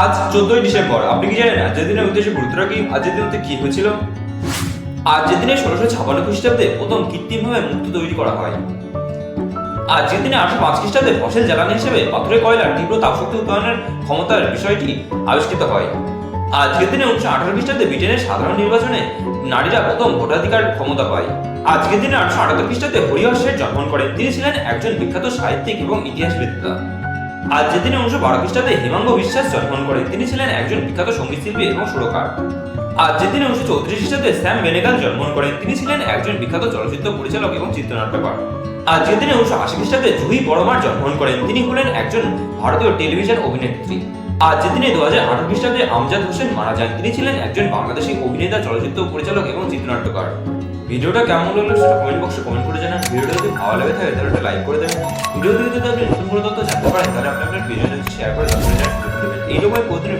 আজ 14ই ডিসেম্বর। আপনি কি জানেন আজকের দিনের উদ্দেশ্যে গুরুত্বটা কি? আজকের দিনে কি হয়েছিল? আজকের দিনে 1656 খ্রিস্টাব্দে প্রথম কৃত্রিমভাবে মুক্ত তৈরি করা হয়। আজকের দিনে 805 খ্রিস্টাব্দে ফসিল জ্বালানি হিসেবে পাথরের কয়লার তীব্র তাপশক্তি উৎপাদনের ক্ষমতার বিষয়টি আবিষ্কৃত হয়। আজকের দিনে 1918 খ্রিস্টাব্দে ব্রিটেনের সাধারণ নির্বাচনে নারীরা প্রথম ভোটাধিকার ক্ষমতা পায়। আজকের দিনে 878 খ্রিস্টাব্দে হরিহর শেঠ জন্মগ্রহণ করেন। তিনি ছিলেন একজন বিখ্যাত সাহিত্যিক এবং ইতিহাসবিদ্যা। আজকের দিনে 1912 খ্রিস্টাব্দে হেমাঙ্গ বিশ্বাস জন্মগ্রহণ করেন। তিনি ছিলেন একজন বিখ্যাত সঙ্গীতশিল্পী এবং সুরকার। আজকের দিনে 1934 খ্রিস্টাব্দে স্যাম বেনেগাল জন্মগ্রহণ করেন। তিনি ছিলেন একজন বিখ্যাত চলচ্চিত্র পরিচালক এবং চিত্রনাট্যকার। আজকের দিনে 1980 খ্রিস্টাব্দে জুহি বড়মার জন্মগ্রহণ করেন। তিনি হলেন একজন ভারতীয় টেলিভিশন অভিনেত্রী। আজকের দিনে 2018 খ্রিস্টাব্দে আমজাদ হোসেন মারা যান। তিনি ছিলেন একজন বাংলাদেশী অভিনেতা, চলচ্চিত্র পরিচালক এবং চিত্রনাট্যকার। ভিডিওটা কেমন লাগলো সেটা কমেন্ট বক্সে কমেন্ট করে জানান। ভিডিওটা যদি ভালো লেগে থাকে তাহলে একটা লাইক করে দেবেন। ভিডিও থেকে যদি আপনি নতুন কোনো তথ্য জানতে পারেন তাহলে আপনি আপনার প্রিয়জনদের শেয়ার করে জানতে পারেন। এইরকম প্রতিদিন